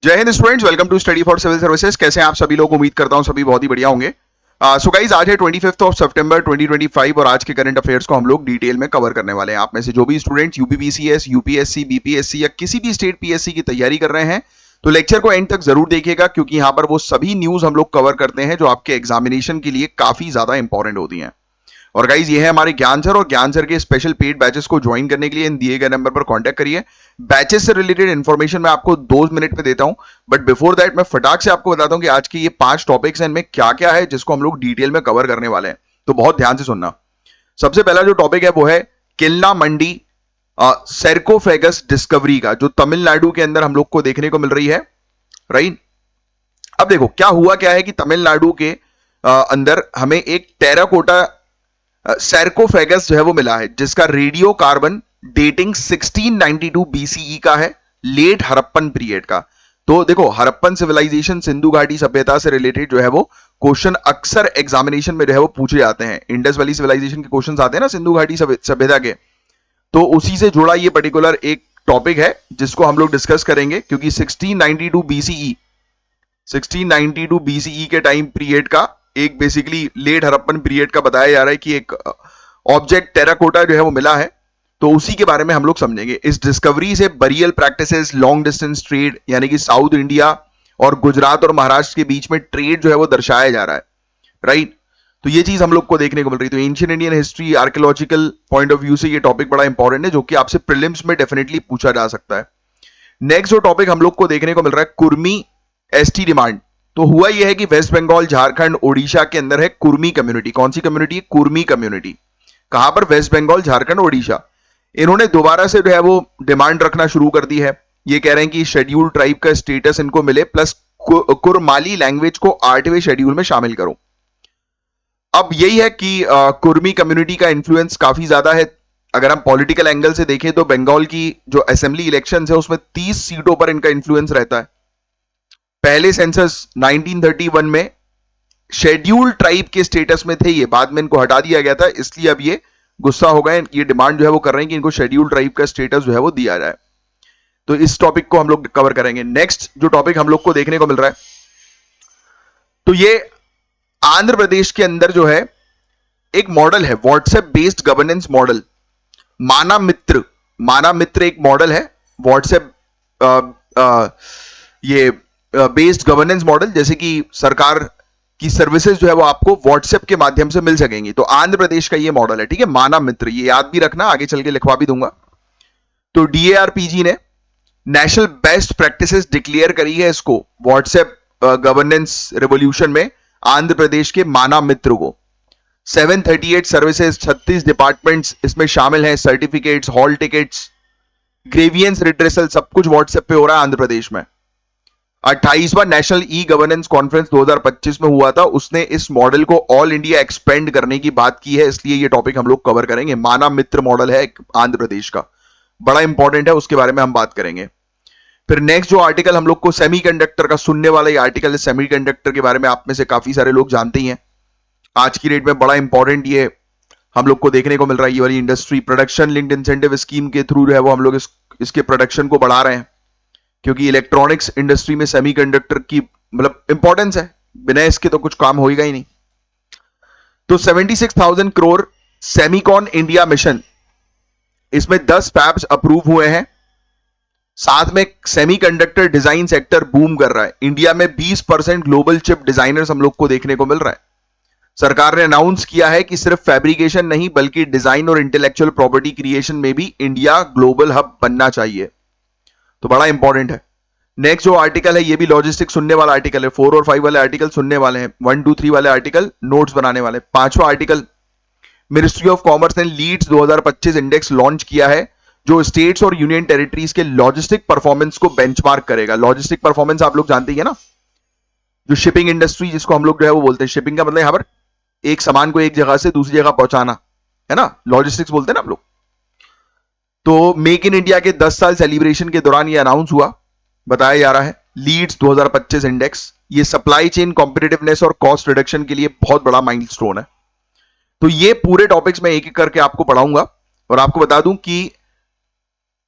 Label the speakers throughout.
Speaker 1: जय हिंद students, welcome to study for civil services. कैसे हैं आप सभी लोग? उम्मीद करता हूं सभी बहुत ही बढ़िया होंगे। सो गाइस, आज है 25 सितंबर 2025 और आज के करंट अफेयर्स को हम लोग डिटेल में कवर करने वाले हैं। आप में से जो भी स्टूडेंट्स यूपीपीसीएस, यूपीएससी, बीपीएससी या किसी भी स्टेट पीएससी की तैयारी कर रहे हैं तो लेक्चर को एंड तक जरूर देखिएगा, क्योंकि यहाँ पर वो सभी न्यूज हम लोग कवर करते हैं जो आपके एग्जामिनेशन के लिए काफी ज्यादा इंपॉर्टेंट होती हैं। और गाइज, ये है हमारे ज्ञान सर, और ज्ञान सर के स्पेशल पेड बैचेस को ज्वाइन करने के लिए इन दिए गए नंबर पर कांटेक्ट करिए। बैचेस से रिलेटेड इंफॉर्मेशन मैं आपको 2 मिनट में देता हूं, बट बिफोर दैट मैं फटाक से आपको बताता हूं कि आज के ये 5 टॉपिक्स हैं, इनमें क्या क्या है जिसको हम लोग डिटेल में कवर करने वाले हैं। तो बहुत ध्यान से सुनना। सबसे पहला जो टॉपिक है वो है किल्ला मंडी सैरकोफेगस डिस्कवरी का, जो तमिलनाडु के अंदर हम लोग को देखने को मिल रही है। राइट, अब देखो क्या हुआ क्या है कि तमिलनाडु के अंदर हमें एक टेराकोटा सैरकोफेगस जो है वो मिला है, जिसका रेडियो कार्बन डेटिंग 1692 बीसीई का है, लेट हड़प्पन पीरियड का। तो देखो, हड़प्पन सिविलाइजेशन, सिंधु घाटी सभ्यता से रिलेटेड जो है वो क्वेश्चन अक्सर एग्जामिनेशन में जो है वो पूछे जाते हैं। इंडस वैली सिविलाइजेशन के क्वेश्चन आते हैं ना सिंधु घाटी सभ्यता के, तो उसी से जुड़ा ये पर्टिकुलर एक टॉपिक है जिसको हम लोग डिस्कस करेंगे, क्योंकि 1692 बीसीई के टाइम पीरियड का एक बेसिकली लेट हड़प्पन पीरियड का बताया जा रहा है कि एक ऑब्जेक्ट टेराकोटा जो है वो मिला है, तो उसी के बारे में हम लोग समझेंगे। इस डिस्कवरी से burial practices, long distance trade, यानी कि साउथ इंडिया और गुजरात और महाराष्ट्र के बीच में ट्रेड जो है वो दर्शाया जा रहा है। राइट, तो ये चीज हम लोग को देखने को मिल रही है। तो ancient Indian history, archaeological point of view से ये टॉपिक बड़ा इंपॉर्टेंट है, जो कि आपसे प्रीलिम्स में डेफिनेटली पूछा जा सकता है। नेक्स्ट जो टॉपिक हम लोग को देखने को मिल रहा है, कुर्मी एसटी डिमांड। तो हुआ यह है कि वेस्ट बंगाल, झारखंड, ओडिशा के अंदर है कुर्मी कम्युनिटी। कौन सी कम्युनिटी है? कुर्मी कम्युनिटी। कहां पर? वेस्ट बंगाल, झारखंड, ओडिशा। इन्होंने दोबारा से जो है वो डिमांड रखना शुरू कर दी है। ये कह रहे हैं कि शेड्यूल ट्राइब का स्टेटस इनको मिले, प्लस कुरमाली लैंग्वेज को 8वें शेड्यूल में शामिल करो। अब यही है कि कुर्मी कम्युनिटी का इन्फ्लुएंस काफी ज्यादा है। अगर हम पॉलिटिकल एंगल से देखें तो बंगाल की जो असेंबली इलेक्शंस है उसमें 30 सीटों पर इनका इन्फ्लुएंस रहता है। पहले सेंसस 1931 में शेड्यूल ट्राइब के स्टेटस में थे ये, बाद में इनको हटा दिया गया था, इसलिए अब ये गुस्सा हो गए, ये डिमांड जो है वो कर रहे हैं कि इनको शेड्यूल ट्राइब का स्टेटस जो है वो दिया जाए। तो इस टॉपिक को हम लोग कवर करेंगे। नेक्स्ट जो टॉपिक हम लोग को देखने को मिल रहा है, तो ये आंध्र प्रदेश के अंदर जो है एक मॉडल है, व्हाट्सएप बेस्ड गवर्नेंस मॉडल, माना मित्र एक मॉडल है, व्हाट्सएप ये बेस्ड गवर्नेंस मॉडल, जैसे कि सरकार की सर्विसेज जो है वो आपको व्हाट्सएप के माध्यम से मिल सकेंगी। तो आंध्र प्रदेश का ये मॉडल है, ठीक है, माना मित्र। ये याद भी रखना, आगे चल के लिखवा भी दूंगा। तो डीएआरपीजी ने नेशनल बेस्ट प्रैक्टिसेस डिक्लेयर करी है इसको, व्हाट्सएप गवर्नेंस रेवोल्यूशन में आंध्र प्रदेश के माना मित्र को। 738 सर्विसेज, 36 डिपार्टमेंट्स इसमें शामिल हैं, certificates, hall tickets, grievance redressal, सब कुछ व्हाट्सएप पे हो रहा है आंध्र प्रदेश में। 28वां नेशनल ई गवर्नेंस कॉन्फ्रेंस 2025 में हुआ था, उसने इस मॉडल को ऑल इंडिया एक्सपेंड करने की बात की है, इसलिए ये टॉपिक हम लोग कवर करेंगे। माना मित्र मॉडल है आंध्र प्रदेश का, बड़ा इंपॉर्टेंट है, उसके बारे में हम बात करेंगे। फिर नेक्स्ट जो आर्टिकल हम लोग को सेमीकंडक्टर का, सुनने वाला ये आर्टिकल है, सेमीकंडक्टर के बारे में आप में से काफी सारे लोग जानते ही हैं। आज की डेट में बड़ा इंपॉर्टेंट ये हम लोग को देखने को मिल रहा है। ये वाली industry production linked incentive scheme के थ्रू जो है वो हम लोग इसके प्रोडक्शन को बढ़ा रहे हैं, क्योंकि इलेक्ट्रॉनिक्स इंडस्ट्री में सेमीकंडक्टर की मतलब इंपॉर्टेंस है, बिना इसके तो कुछ काम होगा ही नहीं। तो 76,000 करोड़ सेमीकॉन इंडिया मिशन, इसमें 10 फैब्स अप्रूव हुए हैं। साथ में सेमीकंडक्टर डिजाइन सेक्टर बूम कर रहा है। इंडिया में 20% ग्लोबल चिप डिजाइनर्स हम लोग को देखने को मिल रहा है। सरकार ने अनाउंस किया है कि सिर्फ फैब्रिकेशन नहीं बल्कि डिजाइन और इंटेलेक्चुअल प्रॉपर्टी क्रिएशन में भी इंडिया ग्लोबल हब बनना चाहिए, तो बड़ा इंपॉर्टेंट है। नेक्स्ट जो आर्टिकल है ये भी लॉजिस्टिक्स सुनने वाला आर्टिकल है। 4 और 5 वाले आर्टिकल सुनने वाले हैं, 1, 2, 3 वाले आर्टिकल नोट्स बनाने वाले। 5वां आर्टिकल, मिनिस्ट्री ऑफ कॉमर्स ने लीड्स 2025 इंडेक्स लॉन्च किया है, जो स्टेट्स और यूनियन टेरिटरीज के लॉजिस्टिक परफॉर्मेंस को बेंचमार्क करेगा। लॉजिस्टिक परफॉर्मेंस आप लोग जानते ही है ना, जो शिपिंग इंडस्ट्री जिसको हम लोग जो है वो बोलते हैं, शिपिंग का मतलब यहां पर एक सामान को एक जगह से दूसरी जगह पहुंचाना है ना, लॉजिस्टिक्स बोलते हैं ना हम लोग। तो मेक इन इंडिया के 10 साल सेलिब्रेशन के दौरान ये अनाउंस हुआ, बताया जा रहा है लीड्स 2025 इंडेक्स। ये सप्लाई चेन कॉम्पिटिटिवनेस और कॉस्ट रिडक्शन के लिए बहुत बड़ा माइलस्टोन है। तो ये पूरे टॉपिक्स में एक एक करके आपको पढ़ाऊंगा, और आपको बता दूं कि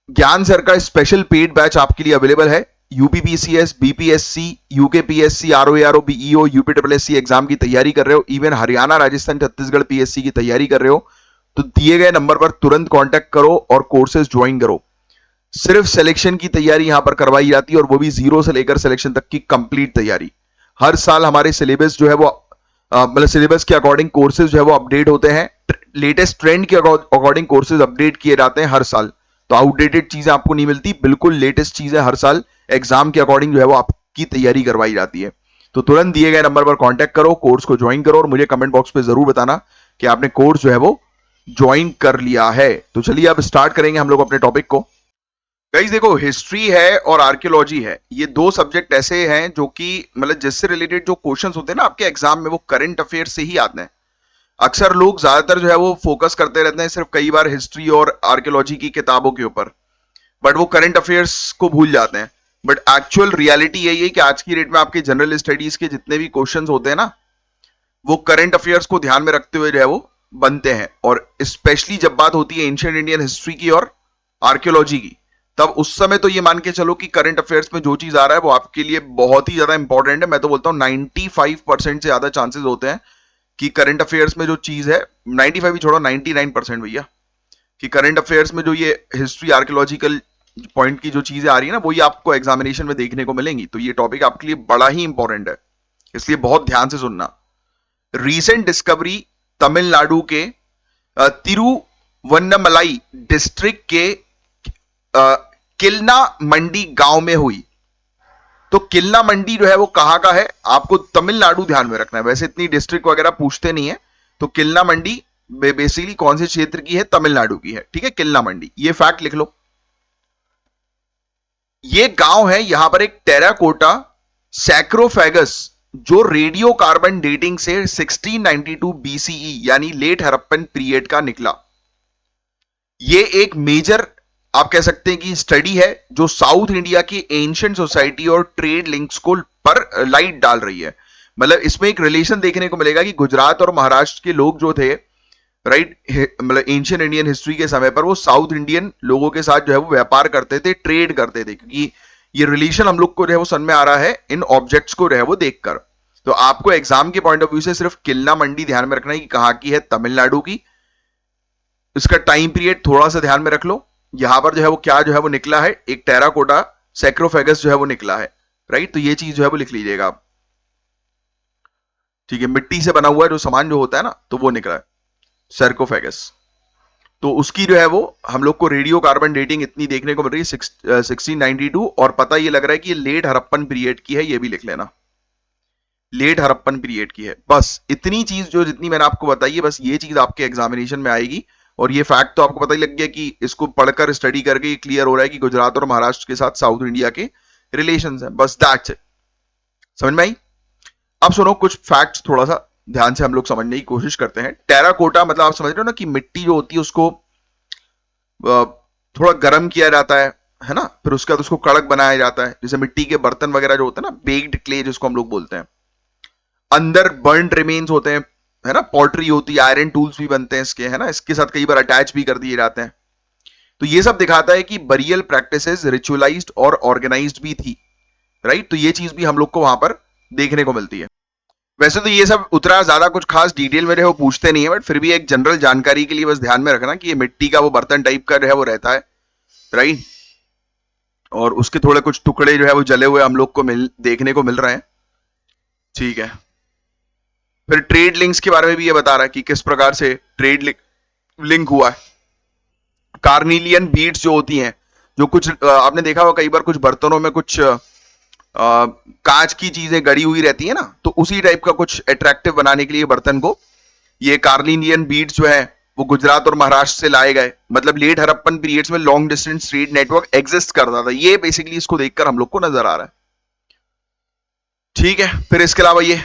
Speaker 1: ज्ञान सर का स्पेशल पेड बैच आपके लिए अवेलेबल है UPPCS, BPSC, UKPSC, RO ARO, BEO, UPWSC exam की तैयारी कर रहे हो, इवन हरियाणा, राजस्थान, छत्तीसगढ़ पीएससी की तैयारी कर रहे हो, तो दिए गए नंबर पर तुरंत कांटेक्ट करो और कोर्सेज ज्वाइन करो। सिर्फ सिलेक्शन की तैयारी यहां पर करवाई जाती है और वो भी जीरो से लेकर सिलेक्शन तक की कंप्लीट तैयारी। हर साल हमारे सिलेबस जो है वो मतलब सिलेबस के अकॉर्डिंग कोर्सेज जो है वो अपडेट होते हैं, लेटेस्ट ट्रेंड के अकॉर्डिंग कोर्सेज अपडेट किए जाते हैं हर साल। तो आउटडेटेड चीजें आपको नहीं मिलती, बिल्कुल लेटेस्ट चीजें हर साल एग्जाम के अकॉर्डिंग जो है वो आपकी तैयारी करवाई जाती है। तो तुरंत दिए गए नंबर पर कांटेक्ट करो, कोर्स को ज्वाइन करो और मुझे कमेंट बॉक्स पे जरूर बताना कि आपने कोर्स जो है वो ज्वाइन कर लिया है। तो चलिए अब स्टार्ट करेंगे हम लोग अपने टॉपिक को। गाइस देखो, हिस्ट्री है और आर्कियोलॉजी है, ये दो सब्जेक्ट ऐसे हैं जो कि मतलब जिससे रिलेटेड जो क्वेश्चंस होते हैं ना आपके एग्जाम में, वो करंट अफेयर से ही आते हैं। अक्सर लोग ज्यादातर जो है वो फोकस करते रहते हैं सिर्फ कई बार हिस्ट्री और आर्कियोलॉजी की किताबों के ऊपर, बट वो करंट अफेयर्स को भूल जाते हैं। बट एक्चुअल रियलिटी यही है कि आज की डेट में आपके जनरल स्टडीज के जितने भी क्वेश्चंस होते हैं ना, वो करंट अफेयर्स को ध्यान में रखते हुए जो है वो बनते हैं। और स्पेशली जब बात होती है एंशिएंट इंडियन हिस्ट्री की और आर्कियोलॉजी की, तब उस समय तो ये मान के चलो कि करंट अफेयर्स में जो चीज आ रहा है वो आपके लिए बहुत ही ज्यादा इंपॉर्टेंट है। मैं तो बोलता हूँ 95% से ज्यादा चांसेस होते हैं कि करंट अफेयर्स में जो चीज है, 95 ही छोड़ो, 99% भैया, कि करंट अफेयर्स में जो ये हिस्ट्री आर्कियोलॉजिकल पॉइंट की जो चीजें आ रही है ना, वही आपको एग्जामिनेशन में देखने को मिलेंगी। तो ये टॉपिक आपके लिए बड़ा ही इंपॉर्टेंट है, इसलिए बहुत ध्यान से सुनना। रीसेंट डिस्कवरी तमिलनाडु के तिरुवन्नमलाई डिस्ट्रिक्ट के किलना मंडी गांव में हुई। तो किलना मंडी जो है वो कहां का है, आपको तमिलनाडु ध्यान में रखना है। वैसे इतनी डिस्ट्रिक्ट वगैरह पूछते नहीं है। तो किलना मंडी बेसिकली कौन से क्षेत्र की है, तमिलनाडु की है। ठीक है, किलना मंडी, ये फैक्ट लिख लो। ये गांव है, यहां पर एक टेराकोटा सैक्रोफेगस जो रेडियो कार्बन डेटिंग से 1692 बीसीई यानी लेट हड़प्पन पीरियड का निकला। ये एक मेजर आप कह सकते हैं कि स्टडी है जो साउथ इंडिया की एंशिएंट सोसाइटी और ट्रेड लिंक्स को पर लाइट डाल रही है। मतलब इसमें एक रिलेशन देखने को मिलेगा कि गुजरात और महाराष्ट्र के लोग जो थे, राइट, मतलब एंशिएंट इंडियन हिस्ट्री के समय पर वो साउथ इंडियन लोगों के साथ जो है वो व्यापार करते थे, ट्रेड करते थे, क्योंकि ये रिलेशन हम लोग को जो है वो समझ में आ रहा है इन ऑब्जेक्ट्स को जो है वो देखकर। तो आपको एग्जाम के पॉइंट ऑफ व्यू से सिर्फ किलना मंडी ध्यान में रखना है कि कहां की है, तमिलनाडु की। इसका टाइम पीरियड थोड़ा सा ध्यान में रख लो। यहां पर जो है वो क्या जो है वो निकला है, एक टेराकोटा सैक्रोफेगस जो है वो निकला है, राइट। तो ये चीज जो है वो लिख लीजिएगा आप। ठीक है, मिट्टी से बना हुआ जो सामान जो होता है ना, तो वो निकला है सैर्कोफेगस। तो उसकी जो है वो हम लोग को रेडियो कार्बन डेटिंग इतनी देखने को मिल रही है 1692, और पता ये लग रहा है कि ये लेट हड़प्पन पीरियड की है, ये भी लिख लेना, लेट हड़प्पन पीरियड की है। बस इतनी चीज जो जितनी मैंने आपको बताई है, बस ये चीज आपके एग्जामिनेशन में आएगी। और ये फैक्ट तो आपको पता ही लग गया कि इसको पढ़कर स्टडी करके क्लियर हो रहा है कि गुजरात और महाराष्ट्र के साथ साउथ इंडिया के रिलेशंस हैं। बस दैट्स इट, समझ में आई। अब सुनो कुछ फैक्ट्स थोड़ा सा ध्यान से हम लोग समझने की कोशिश करते हैं। टेराकोटा मतलब आप समझ रहे हो ना कि मिट्टी जो होती है उसको थोड़ा गर्म किया जाता है ना, फिर उसके बाद उसको कड़क बनाया जाता है। जैसे मिट्टी के बर्तन वगैरह जो होते हैं ना, बेक्ड क्ले जिसको हम लोग बोलते हैं, अंदर बर्न रिमेन्स होते हैं, है ना, पॉटरी होती है, आयरन टूल्स भी बनते हैं इसके, है ना, इसके साथ कई बार अटैच भी कर दिए जाते हैं। तो ये सब दिखाता है कि बरियल प्रैक्टिसेस रिचुअलाइज्ड और ऑर्गेनाइज्ड भी थी, राइट। तो ये चीज भी हम लोग को वहां पर देखने को मिलती है। वैसे तो ये सब उतना ज्यादा कुछ खास डिटेल में जो है वो पूछते नहीं है, बट फिर भी एक जनरल जानकारी के लिए बस ध्यान में रखना कि ये मिट्टी का वो बर्तन टाइप का जो है वो रहता है, राइट। और उसके थोड़े कुछ टुकड़े जो है वो जले हुए हम लोग को देखने को मिल रहे हैं। ठीक है, फिर ट्रेड लिंक्स के बारे में भी ये बता रहा है कि किस प्रकार से ट्रेड लिंक हुआ है। कार्निलियन बीड्स जो होती हैं, जो कुछ आपने देखा होगा कई बार कुछ बर्तनों में कुछ कांच की चीजें गड़ी हुई रहती है ना, तो उसी टाइप का कुछ अट्रैक्टिव बनाने के लिए बर्तन को ये कार्निलियन बीड्स जो है वो गुजरात और महाराष्ट्र से लाए गए। मतलब लेट हड़प्पन पीरियड्स में long distance trade network exist करता था। ये बेसिकली इसको देखकर हम लोग को नजर आ रहा है। ठीक है, फिर इसके अलावा ये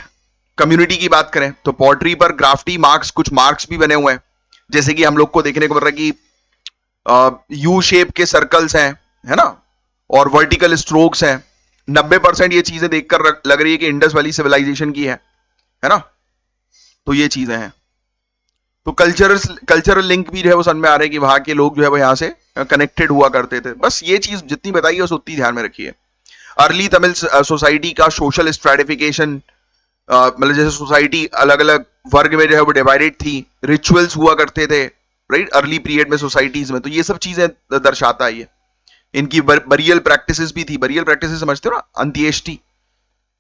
Speaker 1: कम्युनिटी की बात करें तो पॉटरी पर ग्राफ्टी मार्क्स, कुछ मार्क्स भी बने हुए हैं। जैसे कि हम लोग को देखने को मिल रहा है कि यू शेप के सर्कल्स हैं, है ना, और वर्टिकल स्ट्रोक्स हैं। 90% ये चीजें देखकर लग रही है कि इंडस वैली सिविलाइजेशन की है ना। तो ये चीजें हैं। तो कल्चरल लिंक भी जो है वो समझ में आ रहा है कि वहां के लोग जो है वो यहां से कनेक्टेड हुआ करते थे। बस ये चीज जितनी बताई है उस उतनी ध्यान में रखिए। अर्ली तमिल सोसाइटी का सोशल स्ट्रेटिफिकेशन, मतलब जैसे सोसाइटी अलग अलग वर्ग में जो है वो डिवाइडेड थी, रिचुअल्स हुआ करते थे राइट अर्ली पीरियड में सोसाइटीज में, तो ये सब चीजें दर्शाता है ये। इनकी बरियल प्रैक्टिसेस भी थी, बरियल प्रैक्टिसेस समझते हो ना, अंत्येष्टि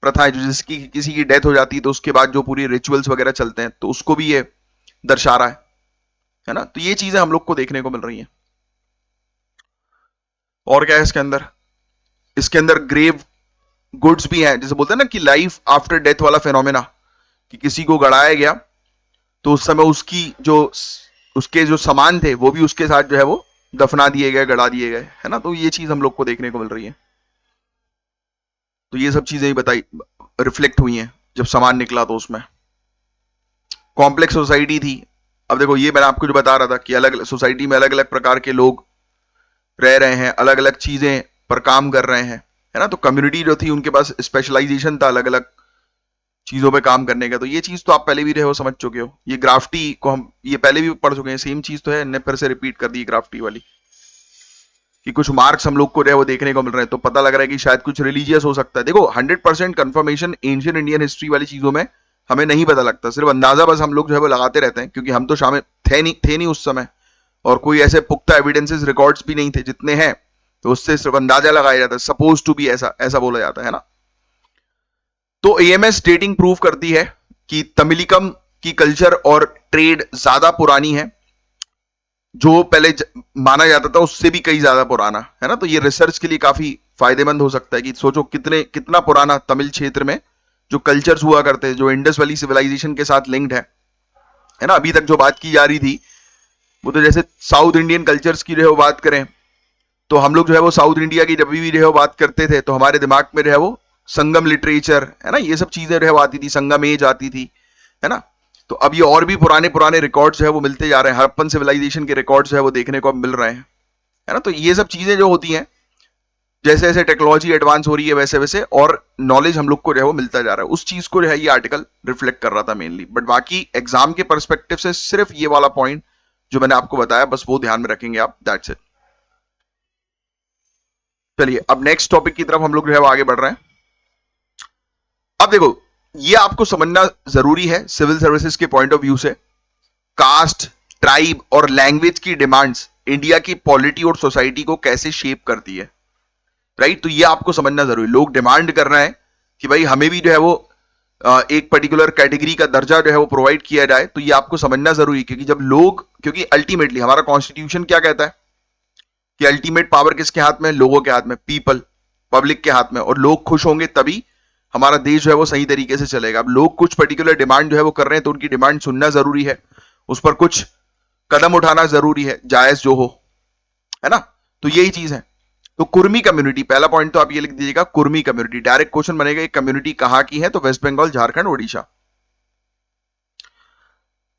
Speaker 1: प्रथाएं, जो जिसकी किसी की डेथ हो जाती है तो उसके बाद जो पूरी रिचुअल्स वगैरह चलते हैं, तो उसको भी ये दर्शा रहा है ना। तो ये चीजें हम लोग को देखने को मिल रही हैं। और क्या है इसके अंदर? इसके अंदर ग्रेव गुड्स भी हैं, जैसे बोलते हैं ना कि लाइफ आफ्टर डेथ वाला फेनोमेना, कि किसी को गड़ाया गया तो उस समय उसकी जो उसके जो सामान थे वो भी उसके साथ जो है वो दफना दिए गए, गड़ा दिए गए, है ना। तो ये चीज हम लोग को देखने को मिल रही है। तो ये सब चीजें ही बताई, रिफ्लेक्ट हुई हैं जब सामान निकला तो उसमें। कॉम्प्लेक्स सोसाइटी थी। अब देखो ये मैंने आपको जो बता रहा था कि अलग सोसाइटी में अलग अलग प्रकार के लोग रह रहे हैं, अलग अलग चीजें पर काम कर रहे हैं, है ना। तो कम्युनिटी जो थी उनके पास स्पेशलाइजेशन था अलग अलग चीजों पे काम करने का। तो ये चीज तो आप पहले भी रहे हो, समझ चुके हो। ये ग्राफ्टी को हम ये पहले भी पढ़ चुके हैं, सेम चीज तो है, इन्हें फिर से रिपीट कर दी ग्राफ्टी वाली, कि कुछ मार्क्स हम लोग को जो है वो देखने को मिल रहे हैं, तो पता लग रहा है कि शायद कुछ रिलीजियस हो सकता है। देखो 100% कंफर्मेशन एंशियंट इंडियन हिस्ट्री वाली चीजों में हमें नहीं पता लगता, सिर्फ अंदाजा बस हम लोग जो है वो लगाते रहते हैं, क्योंकि हम तो शामिल थे नहीं उस समय, और कोई ऐसे पुख्ता एविडेंसेस रिकॉर्ड्स भी नहीं थे, जितने हैं तो उससे सिर्फ अंदाजा लगाया जाता है, सपोज टू बी, ऐसा ऐसा बोला जाता है ना। तो एएमएस डेटिंग प्रूव करती है कि तमिलिकम की कल्चर और ट्रेड ज्यादा पुरानी है, जो पहले माना जाता था उससे भी कई ज्यादा पुराना, है ना। तो ये रिसर्च के लिए काफी फायदेमंद हो सकता है कि सोचो कितना पुराना तमिल क्षेत्र में जो कल्चर्स हुआ करते हैं, जो इंडस वैली सिविलाइजेशन के साथ लिंक्ड है ना। अभी तक जो बात की जा रही थी वो तो जैसे साउथ इंडियन कल्चर्स की जो है वो बात करें, तो हम लोग जो है वो साउथ इंडिया की जब भी जो है वो बात करते थे तो हमारे दिमाग में जो है वो संगम लिटरेचर, है ना, ये सब चीजें जो है वो आती थी, संगम एज आती थी, है ना। तो अब ये और भी पुराने पुराने रिकॉर्ड्स जो है वो मिलते जा रहे हैं, हड़प्पन सिविलाइजेशन के रिकॉर्ड्स जो है वो देखने को अब मिल रहे हैं, है ना। तो ये सब चीजें जो होती हैं, जैसे जैसे टेक्नोलॉजी एडवांस हो रही है वैसे वैसे और नॉलेज हम लोग को जो है वो मिलता जा रहा है, उस चीज को जो है ये आर्टिकल रिफ्लेक्ट कर रहा था मेनली। बट बाकी एग्जाम के परस्पेक्टिव से सिर्फ ये वाला पॉइंट जो मैंने आपको बताया बस वो ध्यान में रखेंगे आप, दैट्स इट। चलिए अब नेक्स्ट टॉपिक की तरफ हम लोग जो है वो आगे बढ़ रहे हैं। अब देखो ये आपको समझना जरूरी है सिविल सर्विसेज के पॉइंट ऑफ व्यू से, कास्ट, ट्राइब और लैंग्वेज की डिमांड्स इंडिया की पॉलिटी और सोसाइटी को कैसे शेप करती है, राइट। तो ये आपको समझना जरूरी, लोग डिमांड कर रहे हैं कि भाई हमें भी जो है वो एक पर्टिकुलर कैटेगरी का दर्जा जो है वो प्रोवाइड किया जाए, तो ये आपको समझना जरूरी, क्योंकि जब लोग, क्योंकि अल्टीमेटली हमारा कॉन्स्टिट्यूशन क्या कहता है कि अल्टीमेट पावर किसके हाथ में, लोगों के हाथ में, पीपल, पब्लिक के हाथ में, और लोग खुश होंगे तभी हमारा देश जो है वो सही तरीके से चलेगा। अब लोग कुछ पर्टिकुलर डिमांड जो है वो कर रहे हैं तो उनकी डिमांड सुनना जरूरी है, उस पर कुछ कदम उठाना जरूरी है, जायज जो हो, है ना। तो यही चीज है। तो कुर्मी कम्युनिटी, पहला पॉइंट तो आप ये लिख दीजिएगा, कुर्मी कम्युनिटी। डायरेक्ट क्वेश्चन बनेगा एक कम्युनिटी कहां की है, तो वेस्ट बंगाल, झारखंड, ओडिशा,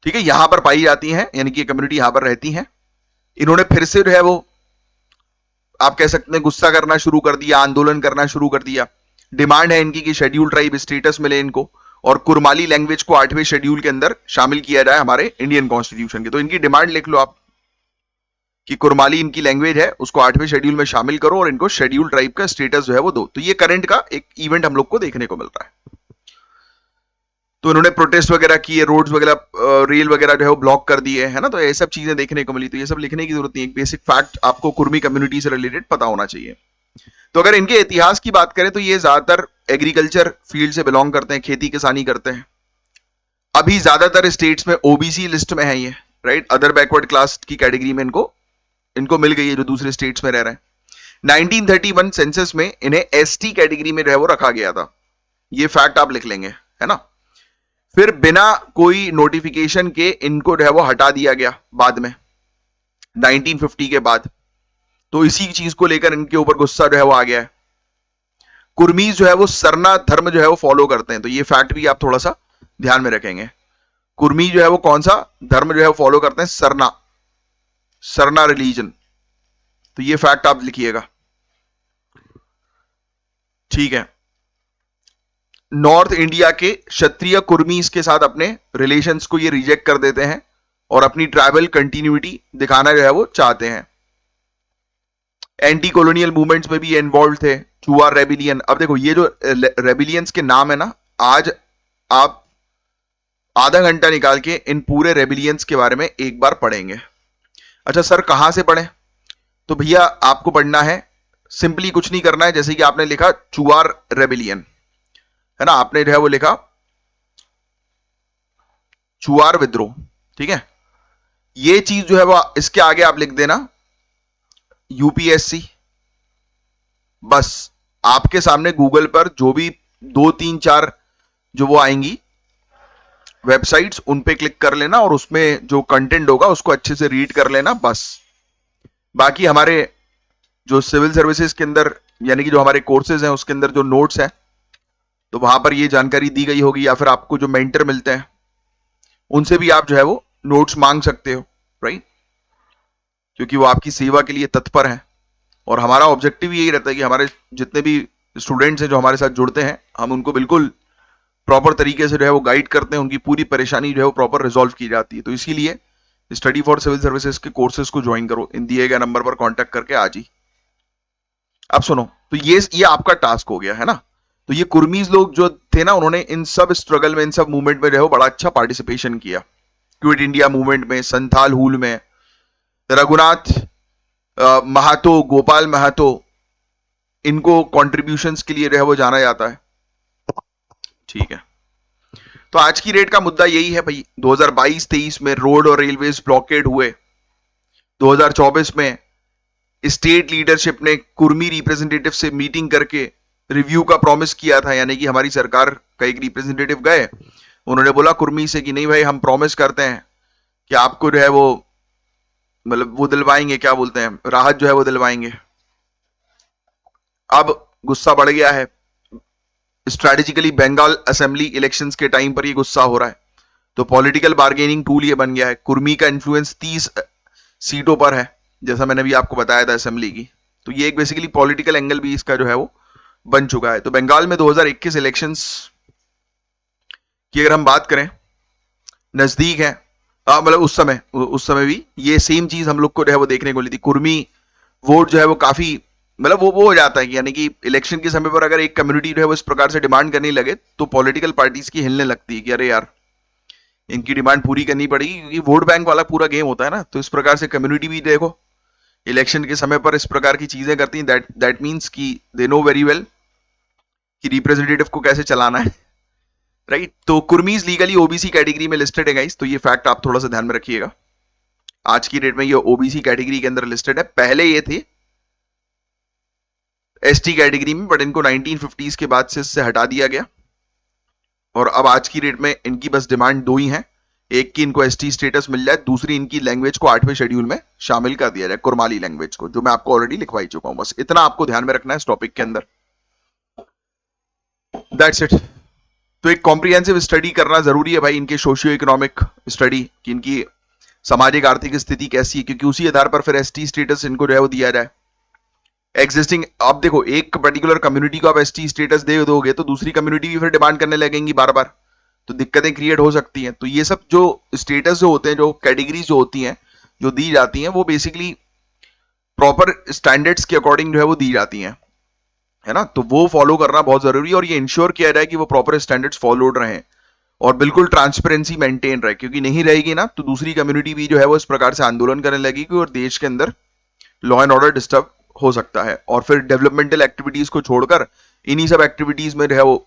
Speaker 1: ठीक है, यहां पर पाई जाती है, यानी कि कम्युनिटी यहां पर रहती है। इन्होंने फिर से जो है वो आप कह सकते हैं गुस्सा करना शुरू कर दिया, आंदोलन करना शुरू कर दिया। डिमांड है इनकी कि शेड्यूल ट्राइब स्टेटस मिले इनको, और कुरमाली लैंग्वेज को 8वें शेड्यूल के अंदर शामिल किया जाए हमारे इंडियन कॉन्स्टिट्यूशन के। तो इनकी डिमांड लिख लो आप कि कुरमाली इनकी लैंग्वेज है, उसको 8वें शेड्यूल में शामिल करो और इनको शेड्यूल ट्राइब का स्टेटस जो है वो दो। तो ये करंट का एक इवेंट हम लोग को देखने को मिल रहा है। तो इन्होंने प्रोटेस्ट वगैरह किए, रोड्स वगैरह, रेल वगैरह जो है वो ब्लॉक कर दिए, है ना। तो ये सब चीजें देखने को मिली। तो ये सब लिखने की जरूरत नहीं, एक बेसिक फैक्ट आपको कुर्मी कम्युनिटी से रिलेटेड पता होना चाहिए। तो अगर इनके इतिहास की बात करें तो ये ज्यादातर एग्रीकल्चर फील्ड से बिलोंग करते हैं, खेती किसानी करते हैं। अभी ज्यादातर स्टेट्स में ओबीसी लिस्ट में है ये, राइट, अदर बैकवर्ड क्लास की कैटेगरी में इनको इनको मिल गई है जो दूसरे स्टेट्स में रह रहे हैं। 1931 सेंसस में इन्हें एसटी कैटेगरी में जो है वो रखा गया था, ये फैक्ट आप लिख लेंगे, है ना। फिर बिना कोई नोटिफिकेशन के इनको जो है वो हटा दिया गया बाद में 1950 के बाद। तो इसी चीज को लेकर इनके ऊपर गुस्सा जो है वो आ गया है। कुर्मीज जो है वो सरना धर्म जो है वो फॉलो करते हैं, तो ये फैक्ट भी आप थोड़ा सा ध्यान में रखेंगे। कुर्मी जो है वो कौन सा धर्म जो है वो फॉलो करते हैं, सरना, सरना रिलीजन। तो ये फैक्ट आप लिखिएगा, ठीक है। नॉर्थ इंडिया के क्षत्रिय कुर्मीज के साथ अपने रिलेशंस को ये रिजेक्ट कर देते हैं और अपनी ट्राइबल कंटिन्यूटी दिखाना जो है वो चाहते हैं। एंटी कॉलोनियल मूवमेंट्स में भी इन्वॉल्व थे, चुआर रेबिलियन। अब देखो ये जो रेबिलियंस के नाम है ना, आज आप आधा घंटा निकाल के इन पूरे रेबिलियंस के बारे में एक बार पढ़ेंगे। अच्छा सर कहां से पढ़ें? तो भैया आपको पढ़ना है, सिंपली कुछ नहीं करना है, जैसे कि आपने लिखा चुआर रेबिलियन, है ना, आपने जो है वो लिखा चुआर विद्रोह, ठीक है। ये चीज जो है वो इसके आगे आप लिख देना यूपीएससी। बस आपके सामने गूगल पर जो भी 2 3 4 जो वो आएंगी वेबसाइट्स, उन पे क्लिक कर लेना और उसमें जो कंटेंट होगा उसको अच्छे से रीड कर लेना बस। बाकी हमारे जो सिविल सर्विसेज के अंदर यानी कि जो हमारे कोर्सेज हैं उसके अंदर जो नोट्स हैं, तो वहां पर ये जानकारी दी गई होगी, या फिर आपको जो मेंटर मिलते हैं उनसे भी आप जो है वो नोट्स मांग सकते हो, राइट, क्योंकि वो आपकी सेवा के लिए तत्पर हैं। और हमारा ऑब्जेक्टिव यही रहता है कि हमारे जितने भी स्टूडेंट्स हैं जो हमारे साथ जुड़ते हैं, हम उनको बिल्कुल प्रॉपर तरीके से जो है वो गाइड करते हैं, उनकी पूरी परेशानी जो है वो प्रॉपर रिजॉल्व की जाती है। तो इसीलिए स्टडी फॉर सिविल सर्विसेज के कोर्सेज को ज्वाइन करो, इन दिए गए नंबर पर कांटेक्ट करके आज ही। अब सुनो, तो ये आपका टास्क हो गया है ना। तो ये कुर्मीज लोग जो थे ना, उन्होंने इन सब स्ट्रगल में, इन सब मूवमेंट में जो है बड़ा अच्छा पार्टिसिपेशन किया। क्विट इंडिया मूवमेंट में, संथाल हुल में, रघुनाथ महातो, गोपाल महातो, इनको कॉन्ट्रीब्यूशंस के लिए जो है वो जाना जाता है, ठीक है। तो आज की रेट का मुद्दा यही है भाई, 2022-23 में रोड और रेलवेज ब्लॉकेड हुए। 2024 में स्टेट लीडरशिप ने कुर्मी रिप्रेजेंटेटिव से मीटिंग करके रिव्यू का प्रॉमिस किया था, यानी कि हमारी सरकार का एक रिप्रेजेंटेटिव गए, उन्होंने बोला कुर्मी से कि नहीं भाई हम प्रॉमिस करते हैं कि आपको जो है वो मतलब वो दिलवाएंगे, क्या बोलते हैं, राहत जो है वो दिलवाएंगे। अब गुस्सा बढ़ गया है, स्ट्रेटेजिकली बंगाल असेंबली इलेक्शंस के टाइम पर ये गुस्सा हो रहा है, तो पॉलिटिकल बार्गेनिंग टूल ये बन गया है। कुर्मी का इन्फ्लुएंस 30 सीटों पर है, जैसा मैंने भी आपको बताया था असेंबली की। तो ये एक बेसिकली पॉलिटिकल एंगल भी इसका जो है वो बन चुका है। तो बंगाल में 2021 इलेक्शंस की अगर हम बात करें, नजदीक है, मतलब उस समय भी ये सेम चीज हम लोग को जो है वो देखने को मिली थी। कुर्मी वोट जो है वो काफी मतलब वो हो जाता है कि यानी कि इलेक्शन के समय पर अगर एक कम्युनिटी जो है वो इस प्रकार से डिमांड करने लगे तो पॉलिटिकल पार्टीज की हिलने लगती है कि अरे यार इनकी डिमांड पूरी करनी पड़ेगी, क्योंकि वोट बैंक वाला पूरा गेम होता है ना। तो इस प्रकार से कम्युनिटी भी देखो इलेक्शन के समय पर इस प्रकार की चीजें करती हैं, दैट मीन्स कि दे नो वेरी वेल कि रिप्रेजेंटेटिव को कैसे चलाना है, राइट। तो कुर्मीज लीगली ओबीसी कैटेगरी में लिस्टेड है गाइस, तो ये फैक्ट आप थोड़ा सा ध्यान में रखिएगा। आज की डेट में ये ओबीसी कैटेगरी के अंदर लिस्टेड है, पहले ये थे एसटी कैटेगरी में, बट इनको 1950s के बाद से इससे हटा दिया गया। और अब आज की डेट में इनकी बस डिमांड दो ही है, एक की इनको एसटी स्टेटस मिल जाए, दूसरी इनकी लैंग्वेज को 8वें शेड्यूल में शामिल कर दिया जाए, कुरमाली लैंग्वेज को, जो मैं आपको ऑलरेडी लिखवा ही चुका हूं। बस इतना आपको ध्यान में रखना है इस टॉपिक के अंदर, दैट्स इट। तो एक कॉम्प्रिहेंसिव स्टडी करना जरूरी है भाई, इनके सोशियो इकोनॉमिक स्टडी कि इनकी सामाजिक आर्थिक स्थिति कैसी है, क्योंकि उसी आधार पर फिर एसटी स्टेटस इनको जो है वो दिया जाए। एग्जिस्टिंग, आप देखो एक पर्टिकुलर कम्युनिटी को आप एसटी स्टेटस दे दोगे तो दूसरी कम्युनिटी भी फिर डिमांड करने लगेंगी बार बार, तो दिक्कतें क्रिएट हो सकती हैं। तो ये सब जो स्टेटस जो होते हैं, जो कैटेगरीज जो होती हैं, जो दी जाती हैं, वो बेसिकली प्रॉपर स्टैंडर्ड्स के अकॉर्डिंग जो है वो दी जाती हैं, है ना। तो वो फॉलो करना बहुत जरूरी है और ये इंश्योर किया जाए कि वो प्रॉपर स्टैंडर्ड्स फॉलोड रहे और बिल्कुल ट्रांसपेरेंसी मेंटेन रहे, क्योंकि नहीं रहेगी ना तो दूसरी कम्युनिटी भी जो है वो इस प्रकार से आंदोलन करने लगेगी और देश के अंदर लॉ एंड ऑर्डर डिस्टर्ब हो सकता है। और फिर डेवलपमेंटल एक्टिविटीज को छोड़कर इन्हीं सब एक्टिविटीज में जो है वो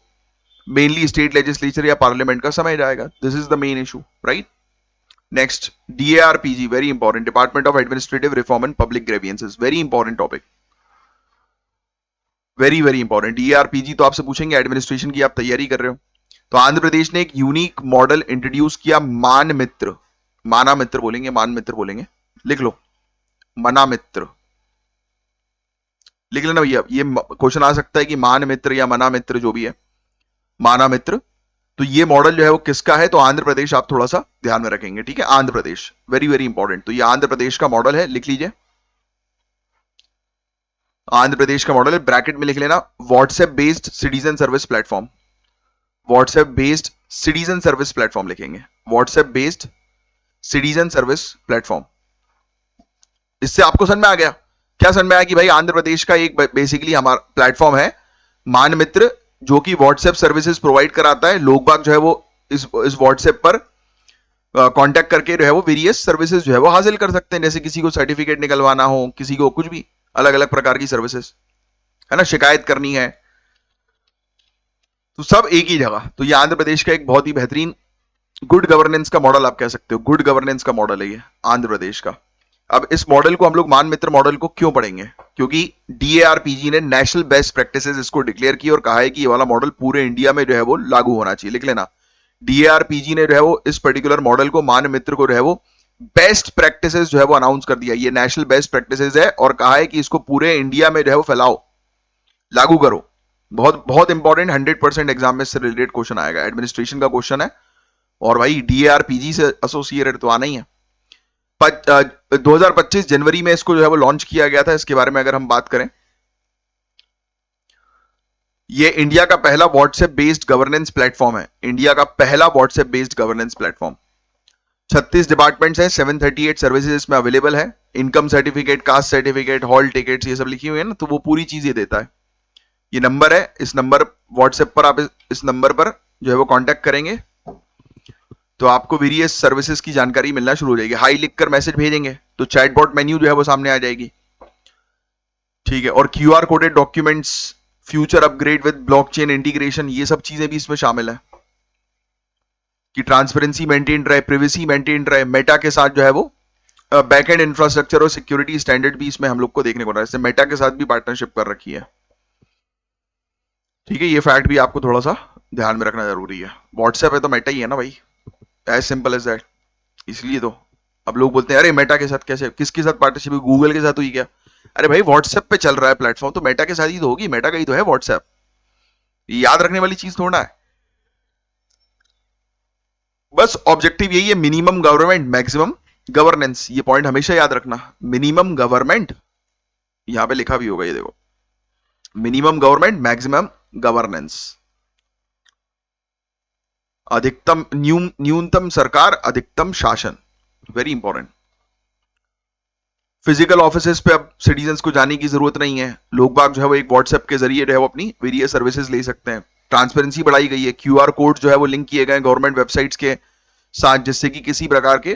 Speaker 1: मेनली स्टेट लेजिस्लेचर या पार्लियामेंट का समय जाएगा। This is the main issue, right. Next, DARPG, very important, department of administrative reform and public grievances, very important topic, very very important. DARPG तो आपसे पूछेंगे, एडमिनिस्ट्रेशन की आप तैयारी कर रहे हो। तो आंध्र प्रदेश ने एक यूनिक मॉडल इंट्रोड्यूस किया, मान मित्र, माना मित्र बोलेंगे, मान मित्र बोलेंगे, लिख लो मना मित्र, लिख लेना भैया। ये क्वेश्चन आ सकता है कि मान मित्र या मना मित्र जो भी है, माना मित्र। तो ये मॉडल जो है वो किसका है, तो आंध्र प्रदेश आप थोड़ा सा ध्यान में रखेंगे, ठीक है, Andhra Pradesh, very very important. तो ये आंध्र प्रदेश का मॉडल है, लिख लीजिए, आंध्र प्रदेश का मॉडल है, ब्रैकेट में लिख लेना WhatsApp based citizen service platform, WhatsApp based citizen service platform लिखेंगे, WhatsApp based citizen service platform. इससे आपको समझ में आ गया क्या समझ में आया कि भाई आंध्र प्रदेश का एक बेसिकली हमारा प्लेटफॉर्म है मान मित्र, जो कि व्हाट्सएप सर्विसेज प्रोवाइड कराता है। लोग बाग जो है वो इस व्हाट्सएप पर कांटेक्ट करके जो है वो वेरियस सर्विसेज जो है वो हासिल कर सकते हैं, जैसे किसी को सर्टिफिकेट निकलवाना हो, किसी को कुछ भी, अलग अलग प्रकार की सर्विसेज, है ना, शिकायत करनी है, तो सब एक ही जगह। तो ये आंध्र प्रदेश का एक बहुत ही बेहतरीन गुड गवर्नेंस का मॉडल आप कह सकते हो, गुड गवर्नेंस का मॉडल है ये आंध्र प्रदेश का। अब इस मॉडल को हम लोग मान मित्र मॉडल को क्यों पढ़ेंगे, क्योंकि डीएआरपीजी ने नेशनल बेस्ट प्रैक्टिसेस इसको डिक्लेयर की और कहा है कि ये वाला मॉडल पूरे इंडिया में जो है वो लागू होना चाहिए। लिख लेना, डीएआरपीजी ने जो है वो इस पर्टिकुलर मॉडल को मान मित्र को जो है वो बेस्ट प्रैक्टिसेस जो है वो अनाउंस कर दिया, ये नेशनल बेस्ट प्रैक्टिसेस है, और कहा है कि इसको पूरे इंडिया में जो है वो फैलाओ, लागू करो। बहुत बहुत इंपॉर्टेंट, 100% एग्जाम में इससे रिलेटेड क्वेश्चन आएगा, एडमिनिस्ट्रेशन का क्वेश्चन है, और भाई डीएआरपीजी से एसोसिएटेड तो आना ही है। 2025 जनवरी में इसको जो है वो लॉन्च किया गया था। इसके बारे में अगर हम बात करें, ये इंडिया का पहला व्हाट्सएप बेस्ड गवर्नेंस प्लेटफॉर्म है, इंडिया का पहला WhatsApp based governance platform. 36 departments हैं, 738 सर्विसेज इसमें अवेलेबल है। Income certificate, caste certificate, hall tickets, ये सब लिखी हुई है ना, तो वो पूरी चीज ये देता है। ये नंबर है, इस नंबर व्हाट्सएप पर आप इस नंबर पर जो है वो कांटेक्ट करेंगे तो आपको वेरियस सर्विसेज की जानकारी मिलना शुरू हो जाएगी। हाई लिखकर मैसेज भेजेंगे तो चैटबॉट मेन्यू जो है वो सामने आ जाएगी, ठीक है। और QR coded documents, future upgrade with blockchain integration, ये सब चीजें भी इसमें शामिल है कि ट्रांसपेरेंसी मेंटेन रहे, प्रिवेसी मेंटेन रहे। मेटा के साथ जो है वो बैकएंड इंफ्रास्ट्रक्चर और सिक्योरिटी स्टैंडर्ड भी इसमें हम लोग को देखने को रहा है, इससे मेटा के साथ भी पार्टनरशिप कर रखी है, ठीक है। ये फैक्ट भी आपको थोड़ा सा ध्यान में रखना जरूरी है। व्हाट्सएप है तो मेटा ही है ना भाई, एज सिंपल एज दैट। इसलिए तो अब लोग बोलते हैं अरे मेटा के साथ कैसे, किसके साथ पार्टनरशिप, गूगल के साथ हुई क्या? अरे भाई व्हाट्सएप पे चल रहा है प्लेटफॉर्म, तो मेटा के साथ ही तो होगी, मेटा का ही तो है व्हाट्सएप, याद रखने वाली चीज थोड़ा है। बस ऑब्जेक्टिव यही है, मिनिमम गवर्नमेंट मैक्सिमम गवर्नेंस, ये पॉइंट हमेशा याद रखना। मिनिमम गवर्नमेंट, यहां पे लिखा भी होगा, ये देखो, मिनिमम गवर्नमेंट मैक्सिमम गवर्नेंस। अधिकतम न्यूनतम सरकार, अधिकतम शासन, वेरी इंपॉर्टेंट। फिजिकल ऑफिसेस पे अब सिटीजन्स को जाने की जरूरत नहीं है, लोग बाग जो है वो एक व्हाट्सएप के जरिए जो है वो अपनी वेरियस सर्विसेज ले सकते हैं। ट्रांसपेरेंसी बढ़ाई गई है, क्यूआर कोड जो है वो लिंक किए गए गवर्नमेंट वेबसाइट्स के साथ, जिससे कि किसी प्रकार के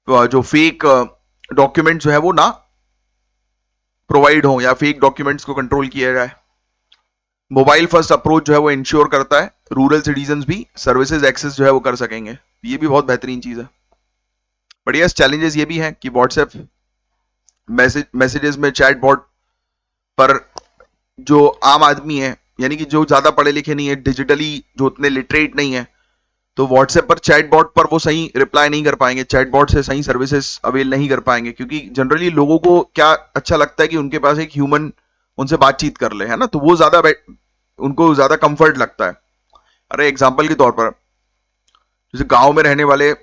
Speaker 1: जो फेक डॉक्यूमेंट जो है वो ना प्रोवाइड हो, या फेक डॉक्यूमेंट्स को कंट्रोल किया जाए। मोबाइल फर्स्ट अप्रोच जो है वो इंश्योर करता है रूरल सिटीजन्स भी सर्विसेज एक्सेस जो है वो कर सकेंगे, ये भी बहुत बेहतरीन चीज है। बढ़िया, चैलेंजेस ये भी हैं कि व्हाट्सएप मैसेजेस में चैट बॉट पर जो आम आदमी है, यानी कि जो ज्यादा पढ़े लिखे नहीं है, डिजिटली जो उतने लिटरेट नहीं है, तो व्हाट्सएप पर चैट बॉट पर वो सही रिप्लाई नहीं कर पाएंगे, चैट बॉट से सही सर्विसेज अवेल नहीं कर पाएंगे, क्योंकि जनरली लोगों को क्या अच्छा लगता है कि उनके पास एक ह्यूमन उनसे बातचीत कर ले, है ना, तो वो ज्यादा उनको ज्यादा कंफर्ट लगता है। अरे एग्जाम्पल के तौर पर, जैसे गांव में रहने वाले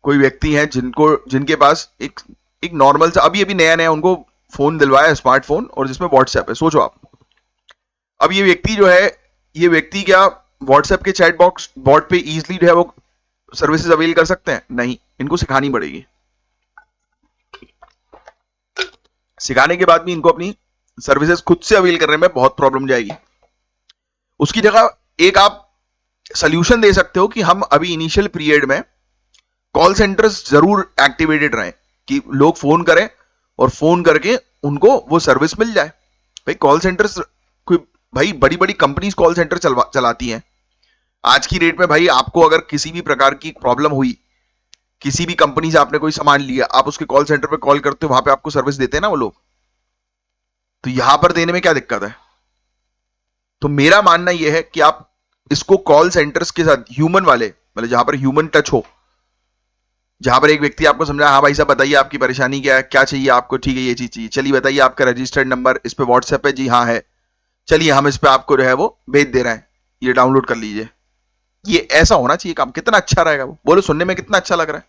Speaker 1: कोई व्यक्ति हैं जिनके पास एक एक नॉर्मल सा अभी अभी नया नया उनको फोन दिलवाया है, स्मार्टफोन, और जिसमें व्हाट्सएप है। सोचो आप, अब ये व्यक्ति जो है, ये व्यक्ति क्या व्हाट्सएप के चैट बॉक्स बॉट पे इजीली जो है वो सर्विसेज अवेल कर सकते हैं? नहीं, इनको सिखानी पड़ेगी। सिखाने के बाद भी इनको अपनी सर्विसेज खुद से अवेल करने में बहुत प्रॉब्लम जाएगी। उसकी जगह एक आप सोल्यूशन दे सकते हो कि हम अभी इनिशियल पीरियड में कॉल सेंटर्स जरूर एक्टिवेटेड रहें, कि लोग फोन करें और फोन करके उनको वो सर्विस मिल जाए। भाई कॉल सेंटर्स, कोई भाई बड़ी बड़ी कंपनीज कॉल सेंटर चलाती हैं आज की डेट में। भाई आपको अगर किसी भी प्रकार की प्रॉब्लम हुई, किसी भी कंपनी से आपने कोई सामान लिया, आप उसके कॉल सेंटर पे कॉल करते हो, वहां पे आपको सर्विस देते हैं ना वो लोग, तो यहां पर देने में क्या दिक्कत है? तो मेरा मानना यह है कि आप इसको कॉल सेंटर्स के साथ ह्यूमन वाले, मतलब जहां पर ह्यूमन टच हो, जहां पर एक व्यक्ति आपको समझा, हाँ भाई साहब बताइए आपकी परेशानी क्या है, क्या चाहिए आपको, ठीक है ये चीज चाहिए, चलिए बताइए आपका रजिस्टर्ड नंबर इस पे व्हाट्सएप है, जी हाँ है, चलिए हम इस पे आपको जो है वो भेज दे रहे हैं, ये डाउनलोड कर लीजिए। ये ऐसा होना चाहिए काम, कितना अच्छा रहेगा वो, बोलो सुनने में कितना अच्छा लग रहा है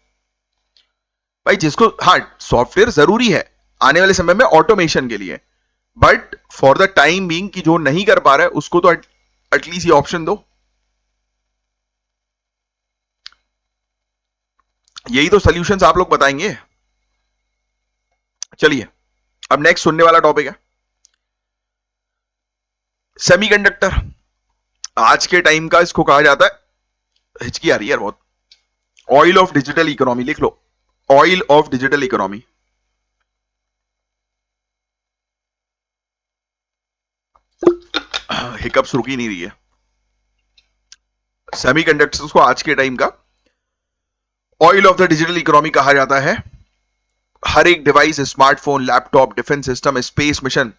Speaker 1: भाई। जिसको, हाँ सॉफ्टवेयर जरूरी है आने वाले समय में ऑटोमेशन के लिए, but for the time being कि जो नहीं कर पा रहा है उसको तो एटलीस्ट ये ऑप्शन दो। यही तो सॉल्यूशंस आप लोग बताएंगे। चलिए अब नेक्स्ट सुनने वाला टॉपिक है सेमीकंडक्टर। आज के टाइम का इसको कहा जाता है, हिचकी आ रही है यार बहुत, ऑयल ऑफ डिजिटल इकोनॉमी। लिख लो, oil of digital economy. Hiccups रुक ही नहीं रही है। सेमीकंडक्टर्स को आज के टाइम का oil of the digital economy कहा जाता है। हर एक device, smartphone, laptop, defence system, space mission,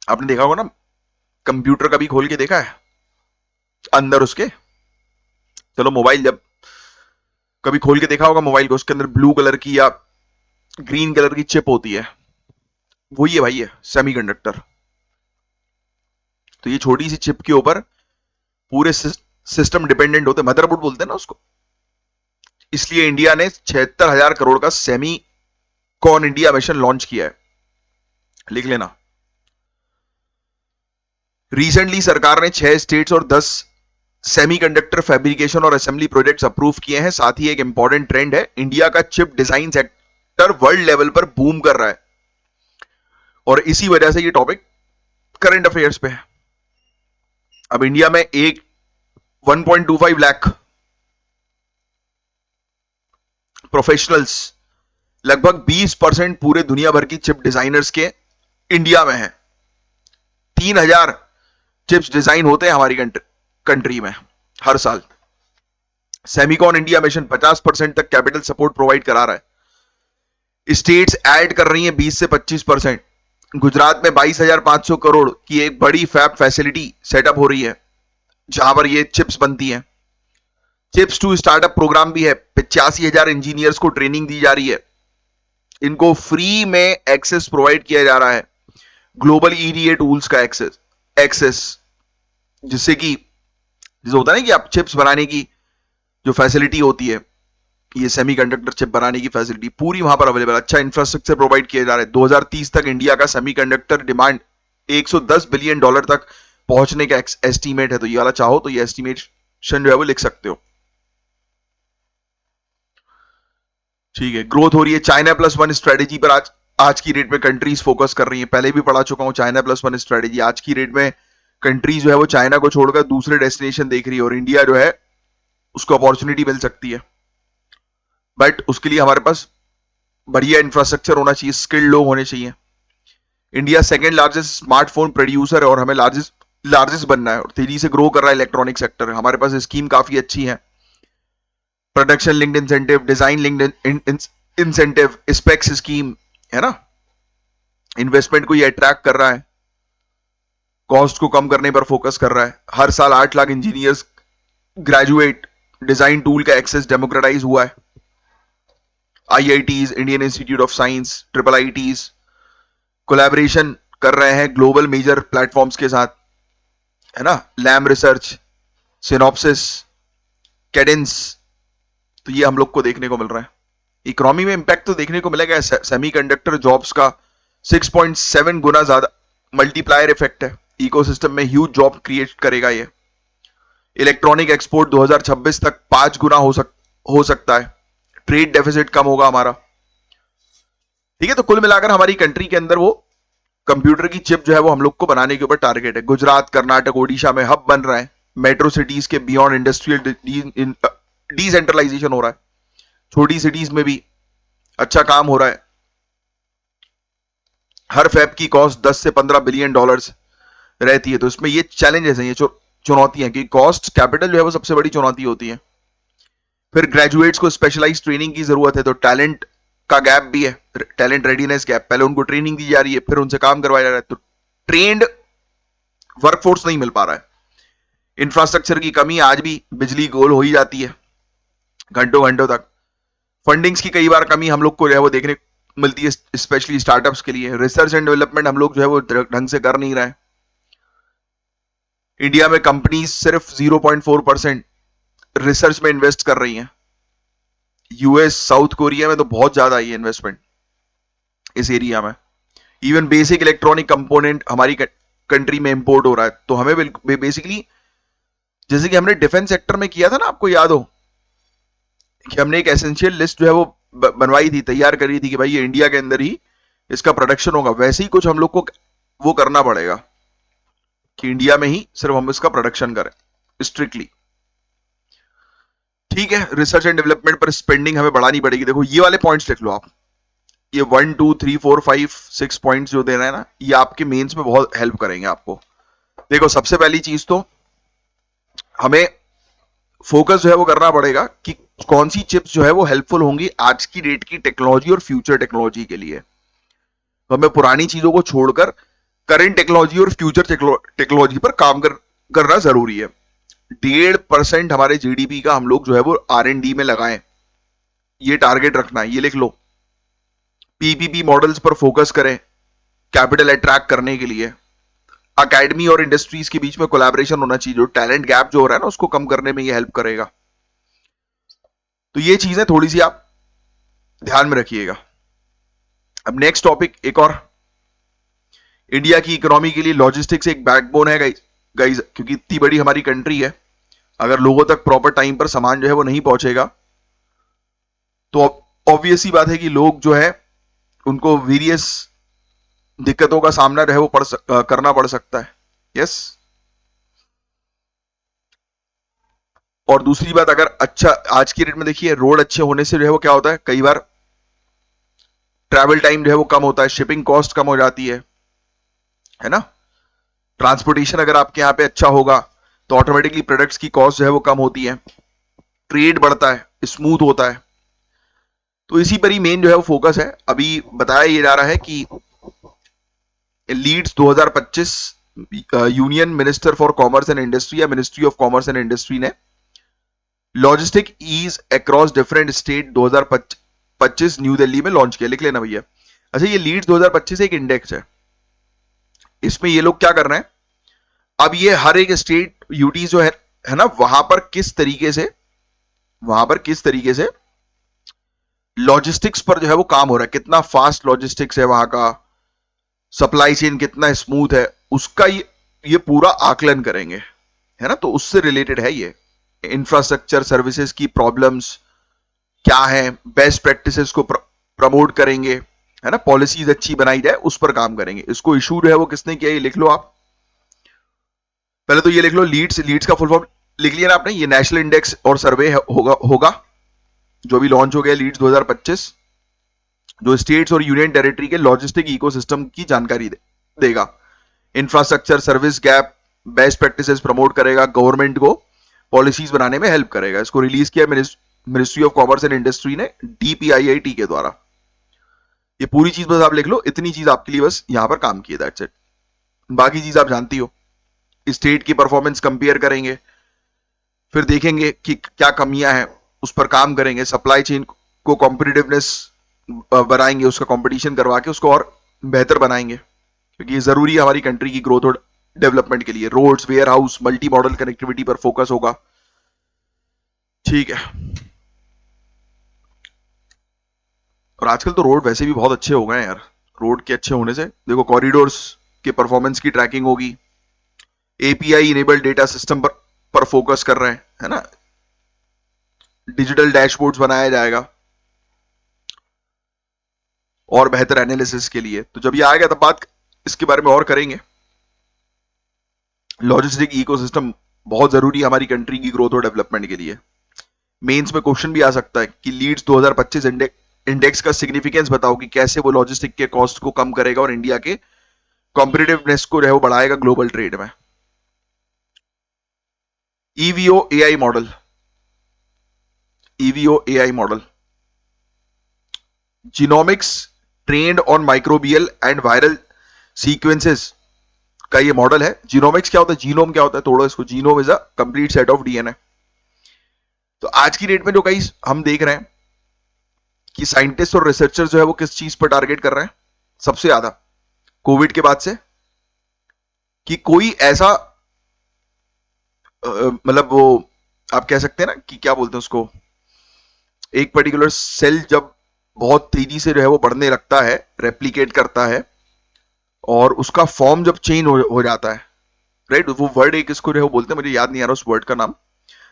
Speaker 1: आपने देखा होगा ना, कंप्यूटर कभी खोल के देखा है अंदर उसके? चलो मोबाइल जब कभी खोल के देखा होगा मोबाइल को, उसके अंदर ब्लू कलर की या ग्रीन कलर की चिप होती है, वही है भाई, है सेमीकंडक्टर। तो ये छोटी सी चिप के ऊपर पूरे सिस्टम डिपेंडेंट होते, मदरबोर्ड बोलते हैं ना उसको। इसलिए इंडिया ने 76,000 करोड़ का Semicon India mission launch किया है, लिख लेना। रिसेंटली सरकार ने 6 स्टेट्स और 10 सेमीकंडक्टर फैब्रिकेशन और असेंबली प्रोजेक्ट्स अप्रूव किए हैं। साथ ही एक इंपॉर्टेंट ट्रेंड है, इंडिया का chip design sector world level पर बूम कर रहा है, और इसी वजह से ये टॉपिक करंट अफेयर्स पे है। अब इंडिया में 1.25 लाख प्रोफेशनल्स, लगभग 20% पूरे दुनिया भर की चिप डिजाइनर्स के इंडिया में है। 3,000 चिप्स डिजाइन होते हैं हमारी कंट्री में हर साल। सेमीकॉन इंडिया मिशन 50% तक कैपिटल सपोर्ट प्रोवाइड करा रहा है। स्टेट्स ऐड कर रही हैं 20 से 25%। गुजरात में 22,500 करोड़ की एक बड़ी फैब फैसिलिटी सेटअप हो रही है, जहां पर ये चिप्स बनती हैं। चिप्स टू स्टार्टअप प्रोग्राम भी है, 85,000 इंजीनियर्स को ट्रेनिंग दी जा रही है। इनको फ्री में एक्सेस प्रोवाइड किया जा रहा है, ग्लोबल ईडीए टूल्स का एक्सेस, जिससे कि जैसे होता है ना कि आप चिप्स बनाने की जो फैसिलिटी होती है, ये सेमीकंडक्टर चिप बनाने की फैसिलिटी पूरी वहां पर अवेलेबल। अच्छा इंफ्रास्ट्रक्चर प्रोवाइड किया जा रहा है। 2030 तक इंडिया का सेमीकंडक्टर डिमांड $110 बिलियन तक पहुंचने का एस्टीमेट है। तो ये वाला चाहो तो ये एस्टीमेशन जो है वो लिख सकते हो। ठीक है, ग्रोथ हो रही है। चाइना +1 स्ट्रेटेजी पर आज की डेट में कंट्रीज फोकस कर रही हैं। पहले भी पढ़ा चुका हूं चाइना +1 स्ट्रेटेजी। आज की डेट में कंट्रीज जो है वो चाइना को छोड़कर दूसरे डेस्टिनेशन देख रही है, और इंडिया जो है उसको अपॉर्चुनिटी मिल सकती है। बट उसके लिए हमारे पास बढ़िया इंफ्रास्ट्रक्चर होना चाहिए, स्किल्ड लोग होने चाहिए। India second largest smartphone producer है, और हमें लार्जेस्ट बनना है, और तेजी से ग्रो कर रहा है इलेक्ट्रॉनिक सेक्टर। हमारे पास स्कीम काफी अच्छी है, production linked incentive, design linked incentive, specs scheme है ना। इन्वेस्टमेंट को ये अट्रैक्ट कर रहा है, कॉस्ट को कम करने पर फोकस कर रहा है। हर साल 8 lakh engineers graduate, design tool का एक्सेस डेमोक्रेटाइज हुआ है। IITs, Indian institute of science, IIITs collaboration कर रहे हैं ग्लोबल मेजर प्लेटफॉर्म्स के साथ, है ना। लैम रिसर्च, सिनॉप्सिस, कैडेंस, तो ये हम लोग को देखने को मिल रहा है। इकोनॉमी में इंपैक्ट तो देखने को मिलेगा। सेमीकंडक्टर जॉब्स का 6.7 गुना ज्यादा मल्टीप्लायर इफेक्ट है, इकोसिस्टम में ह्यूज जॉब क्रिएट करेगा ये। इलेक्ट्रॉनिक एक्सपोर्ट 2026 तक 5 गुना हो सकता है। ट्रेड डेफिसिट कम होगा हमारा। ठीक है, तो कुल मिलाकर हमारी कंट्री के अंदर वो कंप्यूटर की चिप जो है वो हम लोग को बनाने के ऊपर टारगेट है। गुजरात, कर्नाटक, ओडिशा में हब बन रहा है। मेट्रो सिटीज के बियॉन्ड इंडस्ट्रियल डिसेंट्रलाइजेशन हो रहा है। छोटी सिटीज में भी अच्छा काम हो रहा है। हर फैब की कॉस्ट 10 से 15 बिलियन डॉलर्स रहती है। तो इसमें ये चैलेंजेस हैं, ये चुनौतियां, कि कॉस्ट कैपिटल जो है वो सबसे बड़ी चुनौती होती है। फिर ग्रेजुएट्स को स्पेशलाइज ट्रेनिंग की जरूरत है, तो टैलेंट का गैप भी है, टैलेंट रेडीनेस गैप। पहले उनको ट्रेनिंग दी जा रही है, फिर उनसे काम करवाया जा रहा है, तो ट्रेंड वर्कफोर्स नहीं मिल पा रहा है। इंफ्रास्ट्रक्चर की कमी, आज भी बिजली गोल हो ही जाती है घंटों घंटों तक। फंडिंग्स की कई बार कमी हम लोग को जो है वो देखने मिलती है, स्पेशली स्टार्टअप्स के लिए। रिसर्च एंड डेवलपमेंट हम लोग जो है वो ढंग से कर नहीं रहे हैं। इंडिया में कंपनीज सिर्फ 0.4% रिसर्च में इन्वेस्ट कर रही हैं। यूएस, साउथ कोरिया में तो बहुत ज्यादा है इन्वेस्टमेंट इस एरिया में। इवन बेसिक इलेक्ट्रॉनिक कंपोनेंट हमारी कंट्री में इंपोर्ट हो रहा है। तो हमें बेसिकली, जैसे कि हमने डिफेंस सेक्टर में किया था ना, आपको याद हो कि हमने एक एसेंशियल लिस्ट जो है वो बनवाई थी, तैयार करी थी, कि भाई ये इंडिया के अंदर ही इसका प्रोडक्शन होगा, वैसे ही कुछ हम लोग को वो करना पड़ेगा कि इंडिया में ही सिर्फ हम इसका प्रोडक्शन करें स्ट्रिक्टली। ठीक है, रिसर्च एंड डेवलपमेंट पर स्पेंडिंग हमें बढ़ानी पड़ेगी। देखो ये वाले पॉइंट्स लिख लो आप, ये 1 2 3 4 5 6 पॉइंट्स जो दे रहे हैं ना, ये आपके मेंस में बहुत हेल्प करेंगे आपको। देखो सबसे पहली चीज तो हमें फोकस जो है वो करना पड़ेगा कि कौन सी चिप्स जो है वो हेल्पफुल होंगी आज की डेट की टेक्नोलॉजी और फ्यूचर टेक्नोलॉजी के लिए। तो हमें पुरानी चीजों को छोड़कर करंट टेक्नोलॉजी और फ्यूचर टेक्नोलॉजी पर काम करना जरूरी है। 1.5% हमारे जीडीपी का हम लोग जो है वो R&D में लगाएं, ये टारगेट रखना है, ये लिख लो। पीपीपी मॉडल्स पर फोकस करें कैपिटल अट्रैक्ट करने के लिए। अकेडमी और इंडस्ट्रीज के बीच में कोलैबोरेशन होना चाहिए, जो टैलेंट गैप जो हो रहा है ना उसको कम करने में ये हेल्प करेगा। तो ये चीजें थोड़ी सी आप ध्यान में रखिएगा। अब नेक्स्ट टॉपिक एक और, इंडिया की इकोनॉमी के लिए लॉजिस्टिक्स एक बैकबोन है गाइस, क्योंकि इतनी बड़ी हमारी कंट्री है, अगर लोगों तक प्रॉपर टाइम पर सामान जो है वो नहीं पहुंचेगा तो ऑब्वियस ही बात है कि लोग जो है उनको वेरियस दिक्कतों का सामना जो है वो करना पड़ सकता है। यस। और दूसरी बात, अगर अच्छा आज की डेट में देखिए रोड अच्छे होने से जो है वो क्या होता है, कई बार ट्रैवल टाइम जो है वो कम होता है, शिपिंग कॉस्ट कम हो जाती है ना। ट्रांसपोर्टेशन अगर आपके यहाँ पे अच्छा होगा तो ऑटोमेटिकली प्रोडक्ट्स की कॉस्ट जो है वो कम होती है, ट्रेड बढ़ता है, स्मूथ होता है। तो इसी पर ही मेन जो है वो फोकस है। अभी बताया ये जा रहा है कि LEADS 2025 union minister for commerce and industry या ministry of commerce and industry ने logistic ease across different state 2025 new Delhi में लॉन्च किया। लिख लेना भैया। अच्छा, ये लीड्स 2025 एक इंडेक्स है, इसमें ये लोग क्या कर रहे हैं, अब ये हर एक स्टेट यूटी जो है ना, वहां पर किस तरीके से लॉजिस्टिक्स पर जो है वो काम हो रहा है, कितना फास्ट लॉजिस्टिक्स है वहां का, सप्लाई चेन कितना स्मूथ है, उसका ये पूरा आकलन करेंगे, है ना। तो उससे रिलेटेड है ये। इंफ्रास्ट्रक्चर सर्विसेज की प्रॉब्लम्स क्या है, बेस्ट प्रैक्टिसेस को प्रमोट करेंगे, है ना, पॉलिसीज अच्छी बनाई जाए उस पर काम करेंगे। इसको इशू जो है वो किसने किया, ये लिख लो आप। पहले तो ये लिख लो, लीड्स का फुल फॉर्म लिख लिया ना आपने, ये नेशनल इंडेक्स और सर्वे होगा जो भी लॉन्च हो गया लीड्स 2025, जो स्टेट्स और यूनियन टेरिटरी के लॉजिस्टिक इकोसिस्टम की जानकारी देगा, infrastructure service gap best practices promote करेगा, गवर्नमेंट को पॉलिसीज बनाने में हेल्प करेगा। इसको रिलीज किया ministry of commerce and industry ने DPIIT के द्वारा। ये पूरी चीज बस आप लिख लो, इतनी चीज आपके लिए बस यहां पर काम की है, दैट्स इट। बाकी चीज आप जानती हो। स्टेट की परफॉर्मेंस कंपेयर करेंगे, फिर देखेंगे कि क्या कमियां हैं, उस पर काम करेंगे, सप्लाई चेन को कॉम्पिटिटिवनेस बनाएंगे, उसका कंपटीशन करवा के उसको और बेहतर बनाएंगे, क्योंकि ये जरूरी है हमारी कंट्री की ग्रोथ और डेवलपमेंट के लिए। Roads, warehouse, multimodal connectivity पर फोकस होगा। ठीक है। और आजकल तो रोड वैसे भी बहुत अच्छे हो गए हैं यार, रोड के अच्छे होने से देखो कॉरिडोर्स के परफॉर्मेंस की ट्रैकिंग होगी, API इनेबल्ड डेटा सिस्टम पर फोकस कर रहे हैं, है ना, डिजिटल डैशबोर्ड्स बनाया जाएगा और बेहतर एनालिसिस के लिए। तो जब ये आएगा तब बात इसके बारे में और करेंगे। लॉजिस्टिक इकोसिस्टम बहुत जरूरी है हमारी कंट्री की ग्रोथ और डेवलपमेंट के लिए। मेंस में क्वेश्चन भी आ सकता है कि लीड्स 2025 इंडेक्स का सिग्निफिकेंस बताओ कि कैसे वो लॉजिस्टिक के कॉस्ट को कम करेगा और इंडिया के कॉम्पिटिटिवनेस को जो है वो बढ़ाएगा ग्लोबल ट्रेड में। EVO AI model, EVO AI model genomics trend on microbial and viral sequences का ये मॉडल है। जीनोमिक्स क्या होता है, जीनोम क्या होता है, तोड़ो इसको। Genome is a complete set of DNA। तो आज की डेट में जो कई हम देख रहे हैं कि साइंटिस्ट और रिसर्चर जो है वो किस चीज पर टारगेट कर रहे हैं सबसे ज्यादा कोविड के बाद से, कि कोई ऐसा मतलब वो आप कह सकते हैं ना कि क्या बोलते हैं उसको, एक पर्टिकुलर सेल जब बहुत तेजी से जो है वो बढ़ने लगता है, रेप्लिकेट करता है, और उसका फॉर्म जब चेंज हो जाता है, राइट, वो वर्ड एक इसको जो है वो बोलते हैं, मुझे याद नहीं आ रहा उस वर्ड का नाम।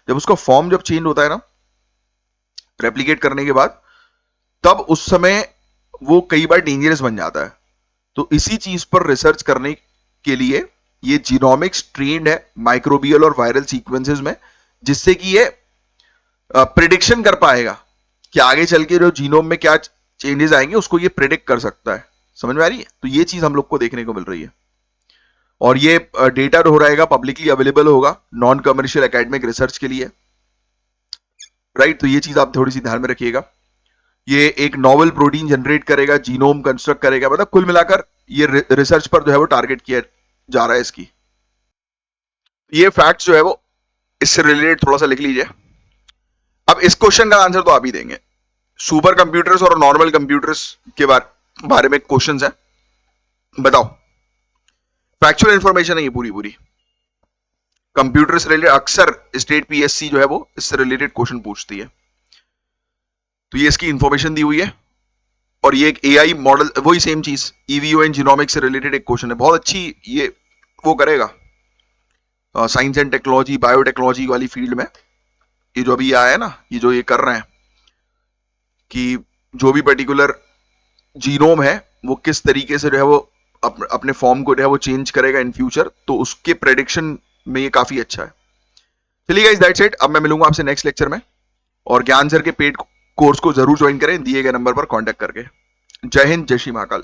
Speaker 1: जब उसका फॉर्म जब चेंज होता है ना रेप्लिकेट करने के बाद, तब उस समय वो कई बार डेंजरस बन जाता है। तो इसी चीज पर रिसर्च करने के लिए ये जीनोमिक्स ट्रेंड है माइक्रोबियल और वायरल सीक्वेंसेस में, जिससे कि ये प्रिडिक्शन कर पाएगा कि आगे चल के जो जीनोम में क्या चेंजेस आएंगे उसको ये प्रिडिक्ट कर सकता है। समझ में आ रही है? तो ये चीज हम लोग को देखने को मिल रही है, और ये डेटा हो रहेगा, पब्लिकली अवेलेबल होगा नॉन कमर्शियल एकेडमिक रिसर्च के लिए, राइट। तो ये चीज आप थोड़ी सी ध्यान में रखिएगा। ये एक नॉवल प्रोटीन जनरेट करेगा, जीनोम कंस्ट्रक्ट करेगा, मतलब कुल मिलाकर ये रिसर्च पर जो है वो टारगेट किया जा रहा है इसकी। ये फैक्ट जो है वो इससे रिलेटेड थोड़ा सा लिख लीजिए। अब इस क्वेश्चन का आंसर तो आप ही देंगे। सुपर कंप्यूटर्स और नॉर्मल कंप्यूटर्स के बारे में क्वेश्चन है, बताओ। फैक्चुअल इंफॉर्मेशन है ये पूरी पूरी, कंप्यूटर से रिलेटेड। अक्सर स्टेट पीएससी जो है वो इससे रिलेटेड क्वेश्चन पूछती है। तो ये इसकी इंफॉर्मेशन दी हुई है, और ये एक एआई मॉडल, वही सेम चीज, ईवीओ एंड जीनोमिक्स से रिलेटेड एक क्वेश्चन है, बहुत अच्छी ये वो करेगा साइंस एंड टेक्नोलॉजी, बायोटेक्नोलॉजी वाली फील्ड में। ये जो अभी आया है ना, ये जो ये कर रहे हैं कि जो भी पर्टिकुलर जीनोम है वो किस तरीके से जो है वो अपने फॉर्म को जो है वो चेंज करेगा इन फ्यूचर, तो उसके प्रेडिक्शन में ये काफी अच्छा है। चलिए गाइस, दैट्स इट। अब मैं मिलूंगा आपसे नेक्स्ट लेक्चर में, और ज्ञान सर के पेड कोर्स को जरूर ज्वाइन करें दिए गए नंबर पर कांटेक्ट करके। जय हिंद, जय श्री महाकाल।